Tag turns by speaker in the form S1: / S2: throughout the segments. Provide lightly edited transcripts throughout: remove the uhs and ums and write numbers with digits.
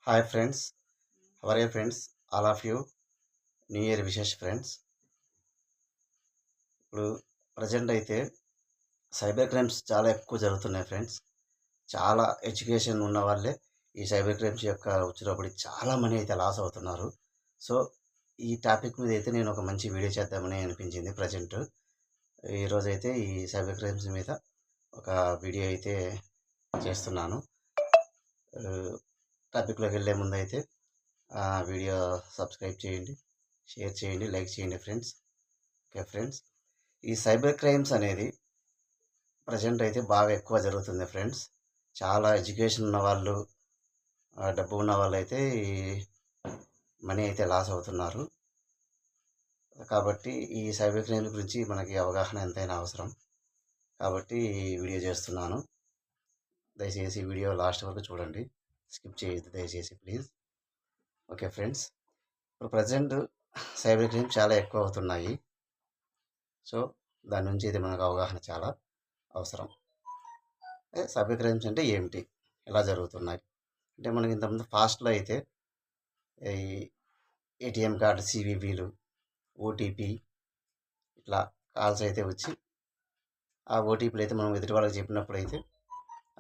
S1: Hi friends, how are you friends? All of you new year wishes friends. ఇప్పుడు present అయితే cyber crimes చాలా ఎక్కువ జరుగుతున్నాయి friends. చాలా ఎడ్యుకేషన్ ఉన్న వాళ్ళే ఈ సైబర్ క్రైమ్స్ యొక్క వచ్చినప్పుడు చాలా మనీ అయితే లాస్ అవుతున్నారు. సో, ఈ టాపిక్ మీద అయితే నేను ఒక మంచి వీడియో చేద్దామని అనిపించింది ప్రజెంట్. ఈరోజైతే ఈ సైబర్ క్రైమ్స్ మీద ఒక వీడియో అయితే చేస్తున్నాను. టాపిక్లోకి వెళ్ళే ముందు అయితే వీడియో సబ్స్క్రైబ్ చేయండి, షేర్ చేయండి, లైక్ చేయండి ఫ్రెండ్స్. ఓకే ఫ్రెండ్స్, ఈ సైబర్ క్రైమ్స్ అనేది ప్రజెంట్ అయితే బాగా ఎక్కువ జరుగుతుంది ఫ్రెండ్స్. చాలా ఎడ్యుకేషన్ ఉన్న వాళ్ళు, డబ్బు ఉన్న వాళ్ళు అయితే ఈ మనీ అయితే లాస్ అవుతున్నారు. కాబట్టి ఈ సైబర్ క్రైమ్ గురించి మనకి అవగాహన ఎంతైనా అవసరం. కాబట్టి ఈ వీడియో చేస్తున్నాను. దయచేసి ఈ వీడియో లాస్ట్ వరకు చూడండి, స్కిప్ చేయొద్దు దయచేసి ప్లీజ్. ఓకే ఫ్రెండ్స్, ఇప్పుడు ప్రజెంట్ సైబర్ క్రైమ్ చాలా ఎక్కువ అవుతున్నాయి. సో, దాని నుంచి అయితే మనకు అవగాహన చాలా అవసరం. సైబర్ క్రైమ్స్ అంటే ఏమిటి, ఎలా జరుగుతున్నాయి అంటే, మనకి ఇంతకుముందు ఫాస్ట్లో అయితే ఈ ఏటీఎం కార్డు సివివిలు, ఓటీపీ ఇట్లా కాల్స్ అయితే వచ్చి ఆ ఓటీపీలు అయితే మనం ఎదుటి వాళ్ళకి చెప్పినప్పుడు అయితే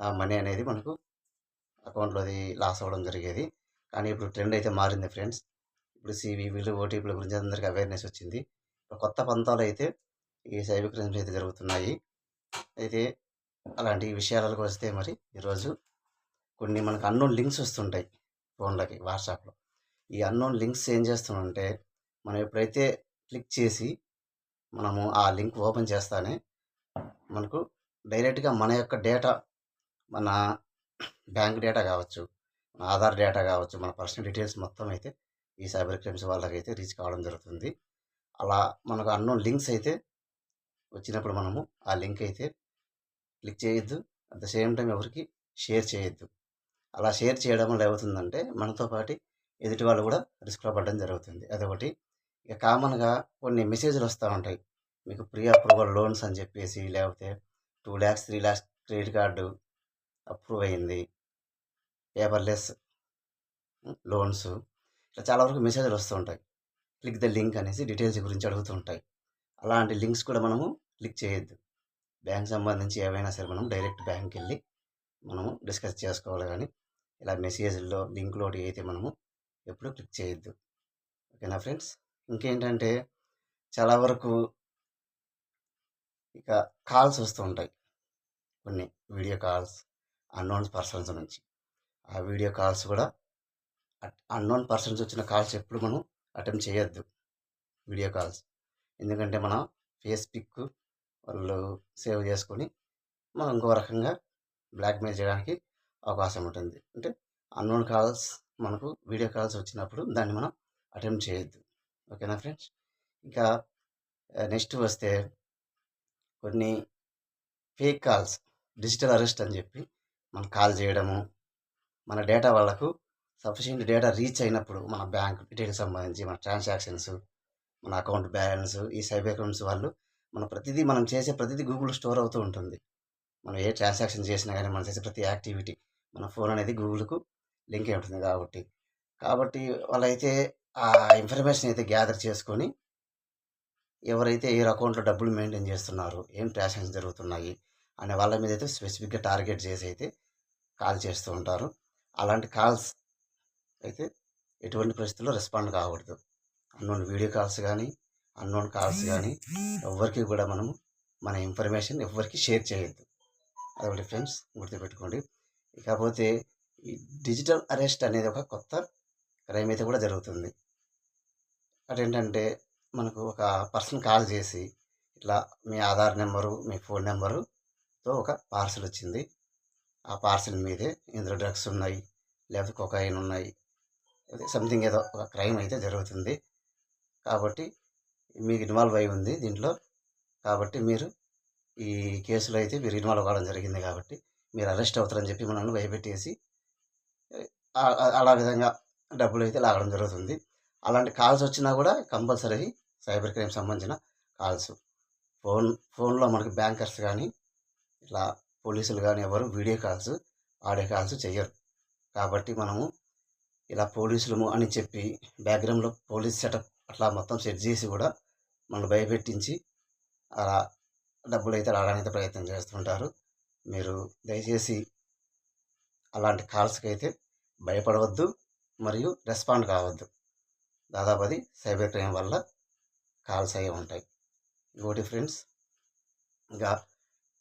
S1: ఆ మనీ అనేది మనకు అకౌంట్లో అది లాస్ అవ్వడం జరిగేది. కానీ ఇప్పుడు ట్రెండ్ అయితే మారింది ఫ్రెండ్స్. ఇప్పుడు సివివిలు, ఓటీపీల గురించి అందరికీ అవేర్నెస్ వచ్చింది. ఇప్పుడు కొత్త పంతాలు అయితే ఈ సైబర్ క్రైమ్స్ అయితే జరుగుతున్నాయి. అయితే అలాంటి విషయాలకు వస్తే మరి ఈరోజు కొన్ని మనకు అన్నోన్ లింక్స్ వస్తుంటాయి ఫోన్లకి, వాట్సాప్లో. ఈ అన్నోన్ లింక్స్ ఏం చేస్తున్నామంటే, మనం ఎప్పుడైతే క్లిక్ చేసి మనము ఆ లింక్ ఓపెన్ చేస్తానే మనకు డైరెక్ట్గా మన యొక్క డేటా, మన బ్యాంక్ డేటా కావచ్చు, మన ఆధార్ డేటా కావచ్చు, మన పర్సనల్ డీటెయిల్స్ మొత్తం అయితే ఈ సైబర్ క్రైమ్స్ వాళ్ళకైతే రీచ్ కావడం జరుగుతుంది. అలా మనకు అన్నోన్ లింక్స్ అయితే వచ్చినప్పుడు మనము ఆ లింక్ అయితే క్లిక్ చేయొద్దు. అట్ ద సేమ్ టైం ఎవరికి షేర్ చేయొద్దు. అలా షేర్ చేయడం వల్ల ఏమవుతుందంటే, మనతో పాటు ఎదుటి వాళ్ళు కూడా రిస్క్లో పడడం జరుగుతుంది. అదొకటి. ఇక కామన్గా కొన్ని మెసేజ్లు వస్తూ ఉంటాయి, మీకు ప్రీ అప్రూవల్ లోన్స్ అని చెప్పేసి, లేకపోతే 2 lakhs 3 lakhs credit card approve అయింది, పేపర్లెస్ లోన్స్, ఇట్లా చాలా వరకు మెసేజ్లు వస్తూ ఉంటాయి. క్లిక్ ద లింక్ అనేసి డీటెయిల్స్ గురించి అడుగుతూ ఉంటాయి. అలాంటి లింక్స్ కూడా మనము క్లిక్ చేయొద్దు. బ్యాంక్ సంబంధించి ఏవైనా సరే మనం డైరెక్ట్ బ్యాంక్కి వెళ్ళి మనము డిస్కస్ చేసుకోవాలి. కానీ ఇలా మెసేజ్లో లింక్లో అయితే మనము ఎప్పుడు క్లిక్ చేయొద్దు. ఓకేనా ఫ్రెండ్స్? ఇంకేంటంటే, చాలా వరకు ఇక కాల్స్ వస్తూ ఉంటాయి, కొన్ని వీడియో కాల్స్ అన్నోన్ పర్సన్స్ నుంచి. ఆ వీడియో కాల్స్ కూడా అన్నోన్ పర్సన్స్ వచ్చిన కాల్స్ ఎప్పుడు మనం అటెంప్ట్ చేయొద్దు, వీడియో కాల్స్. ఎందుకంటే మన ఫేస్ పిక్ వాళ్ళు సేవ్ చేసుకొని మనం ఇంకో రకంగా బ్లాక్మెయిల్ చేయడానికి అవకాశం ఉంటుంది. అంటే అన్నోన్ కాల్స్ మనకు వీడియో కాల్స్ వచ్చినప్పుడు దాన్ని మనం అటెంప్ట్ చేయొద్దు. ఓకేనా ఫ్రెండ్స్? ఇంకా నెక్స్ట్ వస్తే, కొన్ని ఫేక్ కాల్స్, డిజిటల్ అరెస్ట్ అని చెప్పి మనం కాల్ చేయడము, మన డేటా వాళ్ళకు సఫిషియెంట్ డేటా రీచ్ అయినప్పుడు మన బ్యాంక్ డీటెయిల్స్ సంబంధించి, మన ట్రాన్సాక్షన్స్, మన అకౌంట్ బ్యాలెన్స్, ఈ సైబర్ క్రైమ్స్ వాళ్ళు మనం చేసే ప్రతిదీ గూగుల్ స్టోర్ అవుతూ ఉంటుంది. మనం ఏ ట్రాన్సాక్షన్ చేసినా కానీ, మనం చేసే ప్రతి యాక్టివిటీ, మన ఫోన్ అనేది గూగుల్కు లింక్ అయి ఉంటుంది. కాబట్టి వాళ్ళైతే ఆ ఇన్ఫర్మేషన్ అయితే గ్యాదర్ చేసుకొని, ఎవరైతే ఏ అకౌంట్లో డబ్బులు మెయింటైన్ చేస్తున్నారు, ఏం ట్రాన్సాక్షన్స్ జరుగుతున్నాయి అనే వాళ్ళ మీద అయితే స్పెసిఫిక్గా టార్గెట్ చేసి అయితే కాల్ చేస్తూ ఉంటారు. అలాంటి కాల్స్ అయితే ఎటువంటి పరిస్థితుల్లో రెస్పాండ్ కాకూడదు. అన్నోన్ వీడియో కాల్స్ కానీ, అన్నోన్ కాల్స్ కానీ ఎవరికి కూడా మనము మన ఇన్ఫర్మేషన్ ఎవరికి షేర్ చేయొద్దు. అదొకటి ఫ్రెండ్స్, గుర్తుపెట్టుకోండి. ఇకపోతే ఈ డిజిటల్ అరెస్ట్ అనేది ఒక కొత్త క్రైమ్ అయితే కూడా జరుగుతుంది. అదేంటంటే, మనకు ఒక పర్సన్ కాల్ చేసి, ఇట్లా మీ ఆధార్ నెంబరు, మీ ఫోన్ నెంబరుతో ఒక పార్సల్ వచ్చింది, ఆ పార్సల్ మీదే ఇందులో డ్రగ్స్ ఉన్నాయి, లేకపోతే కొకైన్ ఉన్నాయి, సంథింగ్ ఏదో ఒక క్రైమ్ అయితే జరుగుతుంది. కాబట్టి మీకు ఇన్వాల్వ్ అయి ఉంది దీంట్లో. కాబట్టి మీరు ఈ కేసులో అయితే మీరు ఇన్వాల్వ్ అవ్వడం జరిగింది, కాబట్టి మీరు అరెస్ట్ అవుతారని చెప్పి మనల్ని భయపెట్టేసి అలా విధంగా డబ్బులు అయితే లాగడం జరుగుతుంది. అలాంటి కాల్స్ వచ్చినా కూడా కంపల్సరీ సైబర్ క్రైమ్ సంబంధించిన కాల్స్. ఫోన్లో మనకి బ్యాంకర్స్ కానీ, ఇట్లా పోలీసులు కానీ ఎవరు వీడియో కాల్స్, ఆడియో కాల్స్ చెయ్యరు. కాబట్టి మనము ఇలా పోలీసులము అని చెప్పి బ్యాక్గ్రౌండ్లో పోలీస్ సెటప్ అట్లా మొత్తం సెట్ చేసి కూడా మనల్ని భయపెట్టించి అలా డబ్బులైతే రావడానికి ప్రయత్నం చేస్తుంటారు. మీరు దయచేసి అలాంటి కాల్స్కి అయితే భయపడవద్దు మరియు రెస్పాండ్ కావద్దు. దాదాపు అది సైబర్ క్రైమ్ వల్ల కాల్స్ అయ్యి ఉంటాయి. ఇంకోటి ఫ్రెండ్స్, ఇంకా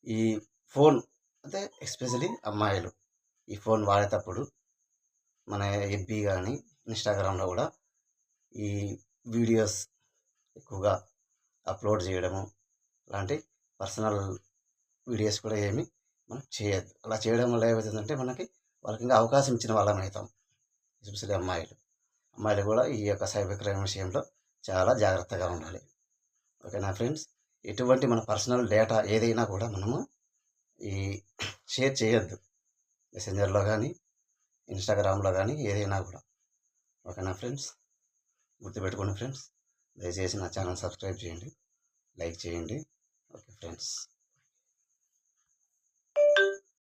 S1: ఈ ఫోన్ అంటే ఎస్పెషలీ అమ్మాయిలు ఈ ఫోన్ వాడేటప్పుడు మన ఎఫ్బీ కానీ ఇన్స్టాగ్రామ్లో కూడా ఈ వీడియోస్ ఎక్కువగా అప్లోడ్ చేయడము లాంటి పర్సనల్ వీడియోస్ కూడా ఏమి మనం చేయొద్దు. అలా చేయడం వల్ల ఏమవుతుందంటే మనకి వాళ్ళకి ఇంకా అవకాశం ఇచ్చిన వాళ్ళం అవుతాం. ఎస్పెషల్లీ అమ్మాయిలు కూడా ఈ యొక్క సైబర్ క్రైమ్ విషయంలో చాలా జాగ్రత్తగా ఉండాలి. ఓకేనా ఫ్రెండ్స్? ఎటువంటి మన పర్సనల్ డేటా ఏదైనా కూడా మనము ఈ షేర్ చేయొద్దు. మెసెంజర్లో కానీ ఇన్స్టాగ్రామ్లో కానీ ఏదైనా కూడా. ఓకేనా ఫ్రెండ్స్? గుర్తుపెట్టుకోండి ఫ్రెండ్స్. దయచేసి నా ఛానల్ సబ్స్క్రైబ్ చేయండి, లైక్ చేయండి. Okay friends.